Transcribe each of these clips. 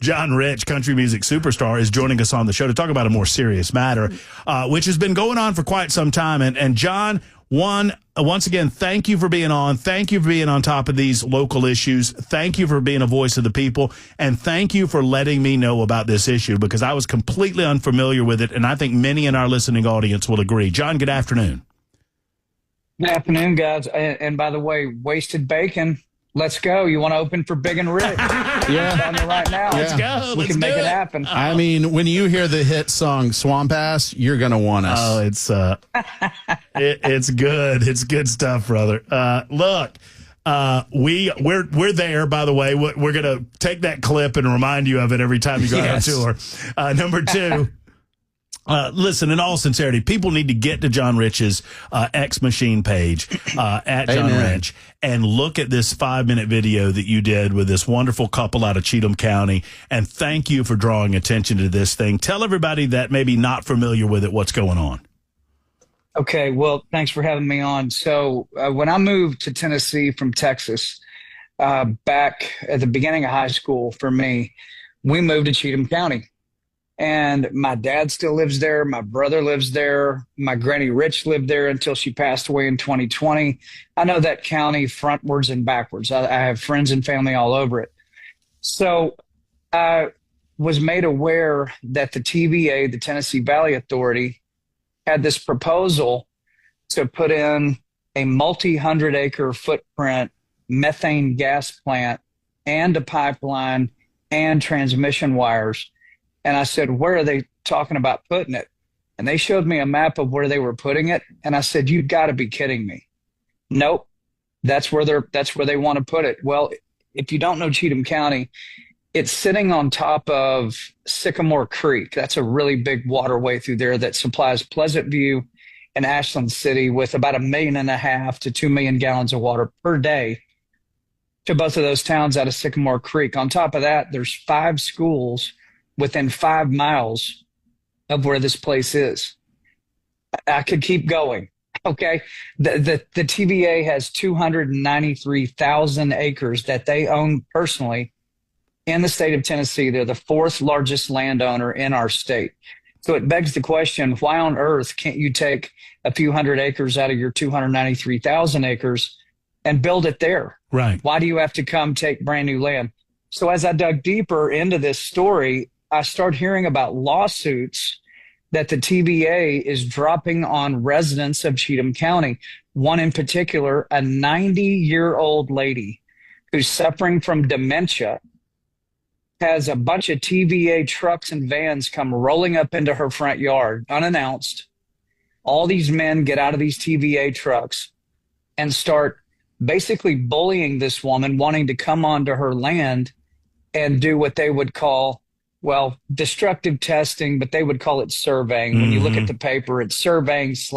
John Rich, country music superstar, is joining us on the show to talk about a more serious matter, which has been going on for quite some time. And John, once again, thank you for being on. Thank you for being on top of these local issues. Thank you for being a voice of the people. And thank you for letting me know about this issue, because I was completely unfamiliar with it, and I think many in our listening audience will agree. John, good afternoon. Good afternoon, guys. And by the way, Wasted Bacon, let's go. You want to open for Big and Rich? Yeah. Down there right now. Let's go. We can make it happen. I mean, when you hear the hit song Swamp Ass, you're going to want us. Oh, it's good. It's good stuff, brother. Look, we're there, by the way. We're going to take that clip and remind you of it every time you go on tour. Number two. Listen, in all sincerity, people need to get to John Rich's X Machine page at John Rich and look at this 5-minute video that you did with this wonderful couple out of Cheatham County. And thank you for drawing attention to this thing. Tell everybody that maybe not familiar with it what's going on. Okay, well, thanks for having me on. So when I moved to Tennessee from Texas, back at the beginning of high school for me, we moved to Cheatham County. And my dad still lives there. My brother lives there. My granny Rich lived there until she passed away in 2020. I know that county frontwards and backwards. I have friends and family all over it. So I was made aware that the TVA, the Tennessee Valley Authority, had this proposal to put in a multi-hundred-acre footprint methane gas plant and a pipeline and transmission wires. And I said, where are they talking about putting it? And they showed me a map of where they were putting it. And I said, you've got to be kidding me. Nope. That's where they want to put it. Well, if you don't know Cheatham County, it's sitting on top of Sycamore Creek. That's a really big waterway through there that supplies Pleasant View and Ashland City with about 1.5 million to 2 million gallons of water per day to both of those towns out of Sycamore Creek. On top of that, there's 5 schools within 5 miles of where this place is. I could keep going. Okay. The TVA has 293,000 acres that they own personally in the state of Tennessee. They're the 4th largest landowner in our state. So it begs the question, why on earth can't you take a few hundred acres out of your 293,000 acres and build it there? Right. Why do you have to come take brand new land? So as I dug deeper into this story, I started hearing about lawsuits that the TVA is dropping on residents of Cheatham County. One in particular, a 90-year-old lady who's suffering from dementia, has a bunch of TVA trucks and vans come rolling up into her front yard unannounced. All these men get out of these TVA trucks and start basically bullying this woman, wanting to come onto her land and do what they would call, well, destructive testing, but they would call it surveying. When you look at the paper, it's surveying /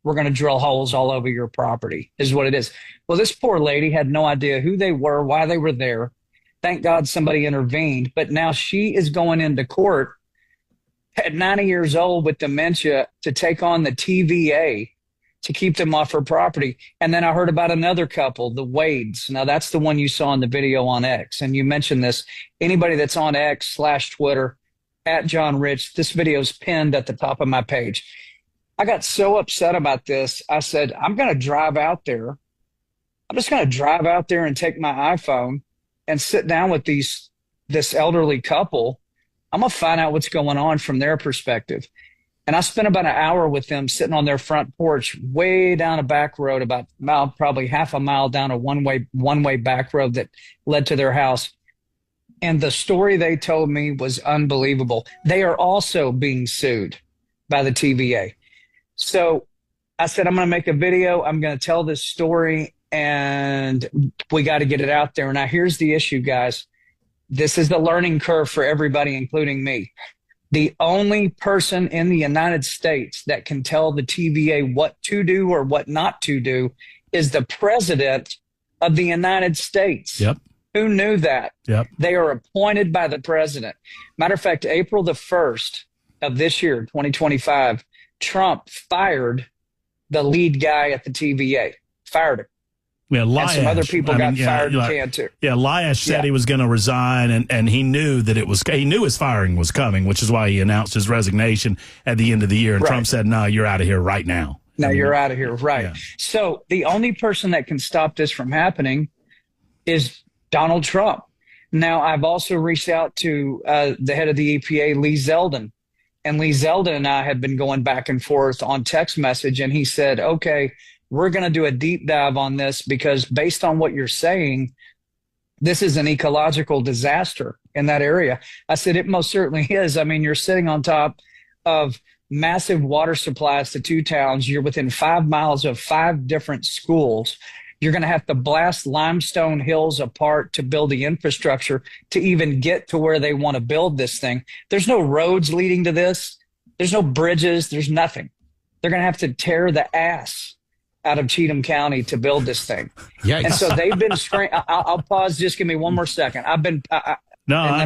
we're going to drill holes all over your property is what it is. Well, this poor lady had no idea who they were, why they were there. Thank God somebody intervened. But now she is going into court at 90 years old with dementia to take on the TVA to keep them off her property. And then I heard about another couple, the Wades. Now, that's the one you saw in the video on X. And you mentioned this. Anybody that's on X / Twitter, at John Rich, this video is pinned at the top of my page. I got so upset about this. I said, I'm going to drive out there. I'm just going to drive out there and take my iPhone and sit down with this elderly couple. I'm going to find out what's going on from their perspective. And I spent about an hour with them sitting on their front porch, way down a back road, about probably half a mile down a one-way back road that led to their house. And the story they told me was unbelievable. They are also being sued by the TVA. So I said, I'm going to make a video. I'm going to tell this story, and we got to get it out there. Now, here's the issue, guys. This is the learning curve for everybody, including me. The only person in the United States that can tell the TVA what to do or what not to do is the president of the United States. Yep. Who knew that? Yep. They are appointed by the president. Matter of fact, April the 1st of this year, 2025, Trump fired the lead guy at the TVA, fired him. Yeah, and some other people got fired in Cantor. Yeah, Lyash said he was going to resign, and he knew that he knew his firing was coming, which is why he announced his resignation at the end of the year. And Trump said, "No, you're out of here right now." No, you're out of here, right? Yeah. So the only person that can stop this from happening is Donald Trump. Now, I've also reached out to the head of the EPA, Lee Zeldin, and Lee Zeldin and I have been going back and forth on text message, and he said, "Okay, we're going to do a deep dive on this because based on what you're saying, this is an ecological disaster in that area." I said, "It most certainly is. I mean, you're sitting on top of massive water supplies to 2 towns. You're within 5 miles of 5 different schools. You're going to have to blast limestone hills apart to build the infrastructure to even get to where they want to build this thing. There's no roads leading to this. There's no bridges. There's nothing. They're going to have to tear the ass out of Cheatham County to build this thing." Yikes. And so they've been I'll pause. Just give me one more second. Then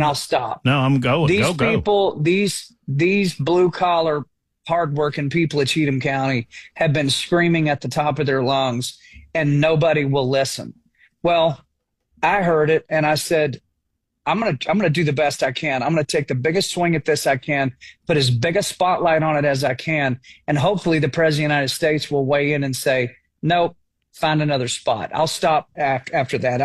I'll stop. No, I'm going. These go. people, these blue collar, hardworking people at Cheatham County have been screaming at the top of their lungs, and nobody will listen. Well, I heard it, and I said, I'm gonna do the best I can. I'm gonna take the biggest swing at this I can, put as big a spotlight on it as I can, and hopefully the President of the United States will weigh in and say, "Nope, find another spot." I'll stop after that.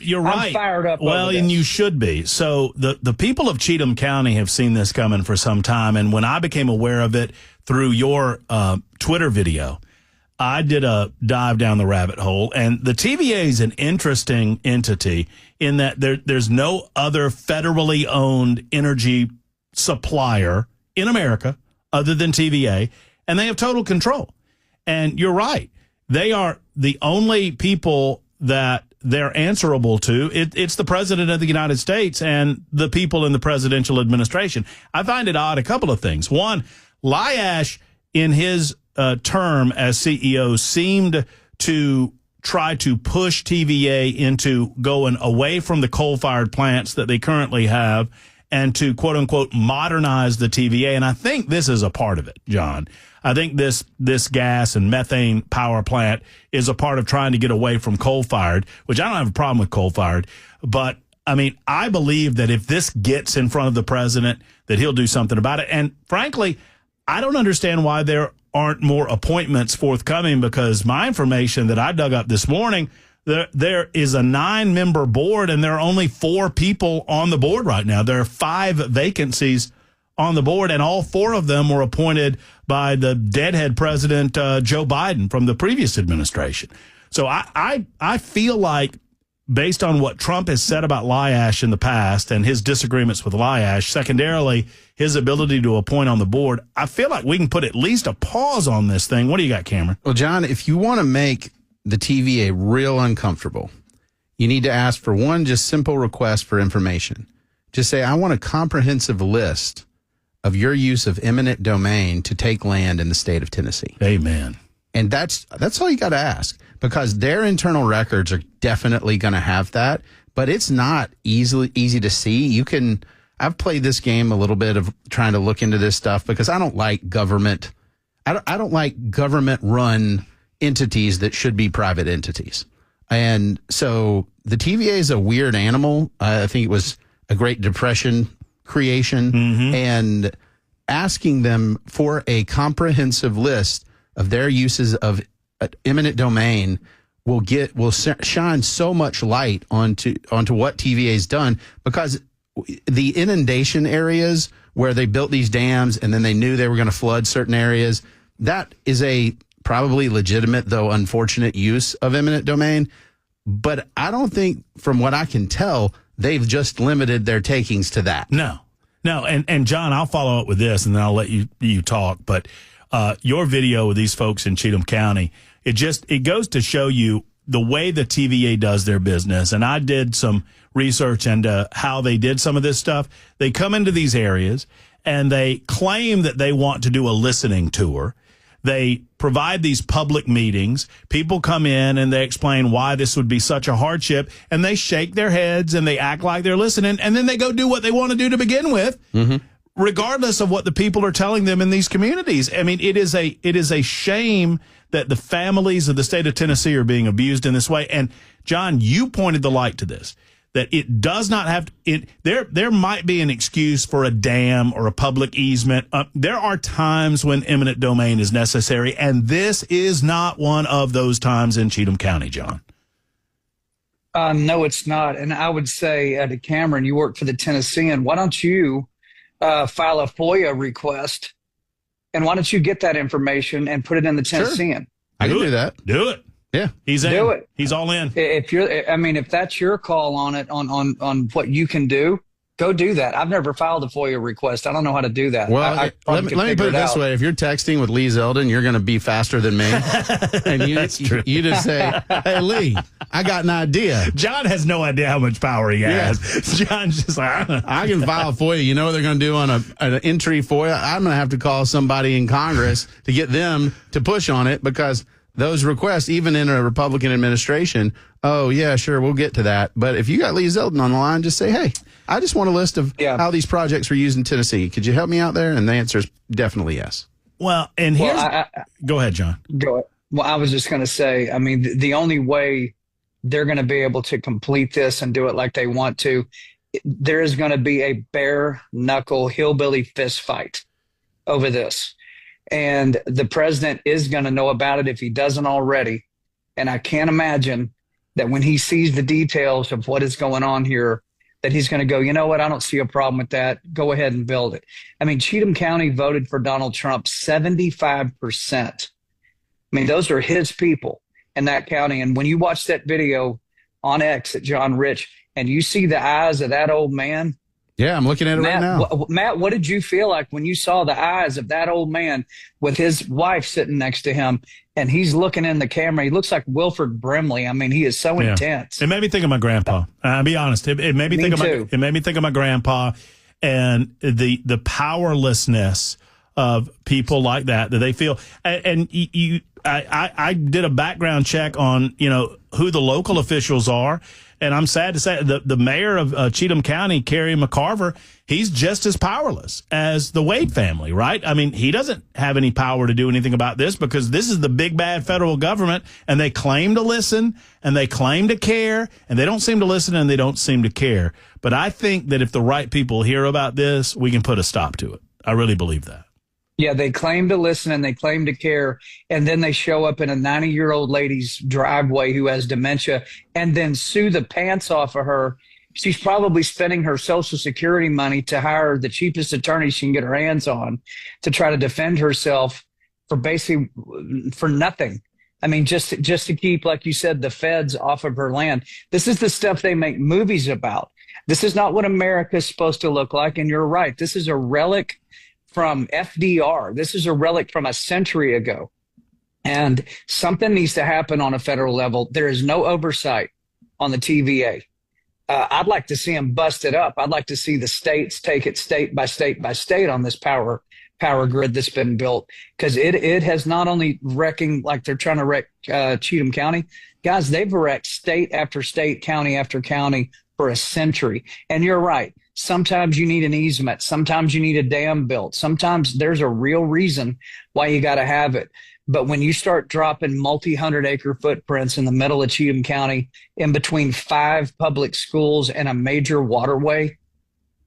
You're right. I'm fired up. Well, and you should be. So the people of Cheatham County have seen this coming for some time, and when I became aware of it through your Twitter video, I did a dive down the rabbit hole, and the TVA is an interesting entity in that there's no other federally owned energy supplier in America other than TVA, and they have total control. And you're right. They are the only people that they're answerable to. It's the President of the United States and the people in the presidential administration. I find it odd, a couple of things. One, Lyash in his term as CEO seemed to try to push TVA into going away from the coal-fired plants that they currently have and to, quote unquote, modernize the TVA. And I think this is a part of it, John. I think this gas and methane power plant is a part of trying to get away from coal-fired, which I don't have a problem with coal-fired. But, I mean, I believe that if this gets in front of the president, that he'll do something about it. And, frankly, I don't understand why there aren't more appointments forthcoming, because my information that I dug up this morning, there is a 9-member board and there are only 4 people on the board right now. There are 5 vacancies on the board, and all 4 of them were appointed by the deadhead president, Joe Biden, from the previous administration. So I feel like, based on what Trump has said about Lyash in the past and his disagreements with Lyash, secondarily, his ability to appoint on the board, I feel like we can put at least a pause on this thing. What do you got, Cameron? Well, John, if you want to make the TVA real uncomfortable, you need to ask for one just simple request for information. Just say, I want a comprehensive list of your use of eminent domain to take land in the state of Tennessee. Amen. And that's all you got to ask, because their internal records are definitely going to have that, but it's not easy to see. I've played this game a little bit of trying to look into this stuff because I don't like government. I don't like government run entities that should be private entities. And so the TVA is a weird animal. I think it was a Great Depression creation, and asking them for a comprehensive list of their uses of eminent domain will shine so much light onto what TVA's done, because the inundation areas where they built these dams and then they knew they were going to flood certain areas, that is a probably legitimate, though unfortunate, use of eminent domain. But I don't think, from what I can tell, they've just limited their takings to that. No. And John, I'll follow up with this and then I'll let you talk. But your video with these folks in Cheatham County, it goes to show you the way the TVA does their business. And I did some research into how they did some of this stuff. They come into these areas and they claim that they want to do a listening tour. They provide these public meetings. People come in and they explain why this would be such a hardship, and they shake their heads and they act like they're listening, and then they go do what they want to do to begin with. regardless of what the people are telling them in these communities. I mean, it is a shame that the families of the state of Tennessee are being abused in this way. And John, you pointed the light to this, that it does not have to, there might be an excuse for a dam or a public easement. There are times when eminent domain is necessary, and this is not one of those times in Cheatham County, John. No, it's not. And I would say to Cameron, you work for the Tennessean. Why don't you file a FOIA request, and why don't you get that information and put it in the Tennessean? Sure. I can do that. Do it. Yeah, he's in. Do it. He's all in. If that's your call on it, on what you can do, go do that. I've never filed a FOIA request. I don't know how to do that. Well, let me put it this way: if you're texting with Lee Zeldin, you're going to be faster than me, and you just say, "Hey, Lee, I got an idea." John has no idea how much power he has. Yeah. John's just like, I can file FOIA. You know what they're going to do on an entry FOIA? I'm going to have to call somebody in Congress to get them to push on it, because those requests, even in a Republican administration, oh, yeah, sure, we'll get to that. But if you got Lee Zeldin on the line, just say, hey, I just want a list of how these projects were used in Tennessee. Could you help me out there? And the answer is definitely yes. Well, and here's go ahead, John. Go ahead. Well, I was just going to say, I mean, the only way they're going to be able to complete this and do it like they want to, there is going to be a bare knuckle hillbilly fist fight over this. And the president is going to know about it if he doesn't already. And I can't imagine that when he sees the details of what is going on here, that he's going to go, you know what, I don't see a problem with that. Go ahead and build it. I mean, Cheatham County voted for Donald Trump 75%. I mean, those are his people in that county. And when you watch that video on X at John Rich and you see the eyes of that old man, yeah, I'm looking at it right now. Matt, what did you feel like when you saw the eyes of that old man with his wife sitting next to him, and he's looking in the camera? He looks like Wilford Brimley. I mean, he is so intense. It made me think of my grandpa. I'll be honest. It made me think of my grandpa, and the powerlessness of people like that they feel. And I did a background check on who the local officials are. And I'm sad to say the mayor of Cheatham County, Kerry McCarver, he's just as powerless as the Wade family, right? I mean, he doesn't have any power to do anything about this because this is the big bad federal government, and they claim to listen and they claim to care, and they don't seem to listen and they don't seem to care. But I think that if the right people hear about this, we can put a stop to it. I really believe that. Yeah, they claim to listen and they claim to care, and then they show up in a 90-year-old lady's driveway who has dementia and then sue the pants off of her. She's probably spending her Social Security money to hire the cheapest attorney she can get her hands on to try to defend herself for nothing. I mean, just to keep, like you said, the feds off of her land. This is the stuff they make movies about. This is not what America is supposed to look like, and you're right. This is a relic from FDR. This is a relic from a century ago. And something needs to happen on a federal level. There is no oversight on the TVA. I'd like to see them bust it up. I'd like to see the states take it state by state by state on this power grid that's been built, because it has not only wrecking, like they're trying to wreck Cheatham County. Guys, they've wrecked state after state, county after county for a century. And you're right. Sometimes you need an easement. Sometimes you need a dam built. Sometimes there's a real reason why you got to have it. But when you start dropping multi-100-acre footprints in the middle of Cheatham County, in between 5 public schools and a major waterway,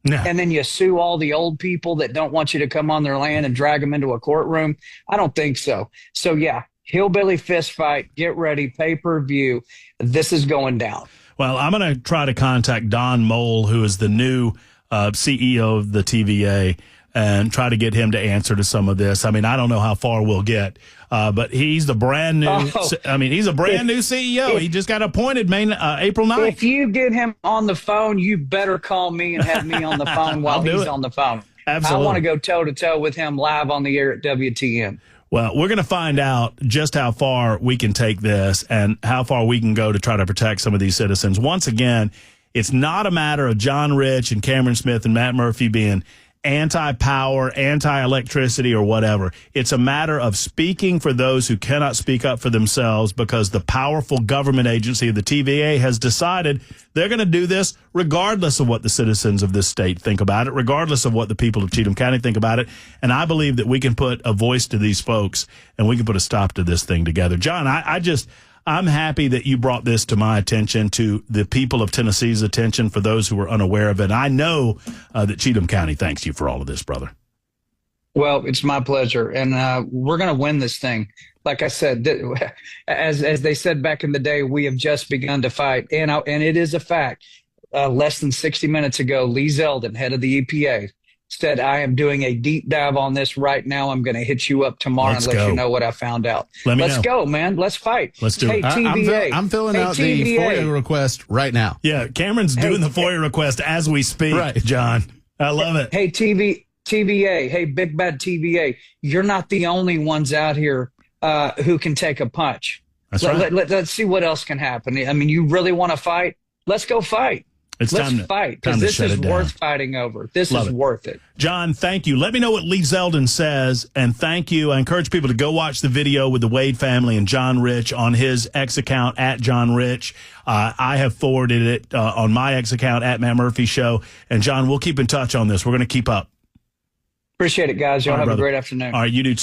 and then you sue all the old people that don't want you to come on their land and drag them into a courtroom, I don't think so. So, yeah, hillbilly fist fight, get ready, pay-per-view. This is going down. Well, I'm going to try to contact Don Mole, who is the new CEO of the TVA, and try to get him to answer to some of this. I mean, I don't know how far we'll get, but he's the brand new. He's a brand new CEO. He just got appointed April 9th. If you get him on the phone, you better call me and have me on the phone while he's on the phone. Absolutely. I want to go toe to toe with him live on the air at WTN. Well, we're going to find out just how far we can take this and how far we can go to try to protect some of these citizens. Once again, it's not a matter of John Rich and Cameron Smith and Matt Murphy being anti-power, anti-electricity, or whatever. It's a matter of speaking for those who cannot speak up for themselves, because the powerful government agency of the TVA has decided they're going to do this regardless of what the citizens of this state think about it, regardless of what the people of Cheatham County think about it. And I believe that we can put a voice to these folks, and we can put a stop to this thing together. John, I'm happy that you brought this to my attention, to the people of Tennessee's attention, for those who are unaware of it. I know that Cheatham County thanks you for all of this, brother. Well, it's my pleasure. And we're going to win this thing. Like I said, as they said back in the day, we have just begun to fight. And it is a fact. Less than 60 minutes ago, Lee Zeldin, head of the EPA, said, I am doing a deep dive on this right now. I'm going to hit you up tomorrow and let you know what I found out. Let's go, man. Let's fight. Let's do it. TVA. I'm filling out the FOIA request right now. Yeah, Cameron's doing the FOIA request as we speak, right, John. I love it. Hey, TVA. Hey, big bad TVA. You're not the only ones out here who can take a punch. That's right. Let's see what else can happen. I mean, you really want to fight? Let's go fight. Let's fight, because this is worth fighting over. This is worth it. John, thank you. Let me know what Lee Zeldin says, and thank you. I encourage people to go watch the video with the Wade family and John Rich on his X account, @JohnRich. I have forwarded it on my X account, @Matt Murphy Show. And, John, we'll keep in touch on this. We're going to keep up. Appreciate it, guys. Y'all have a great afternoon. All right, you do too.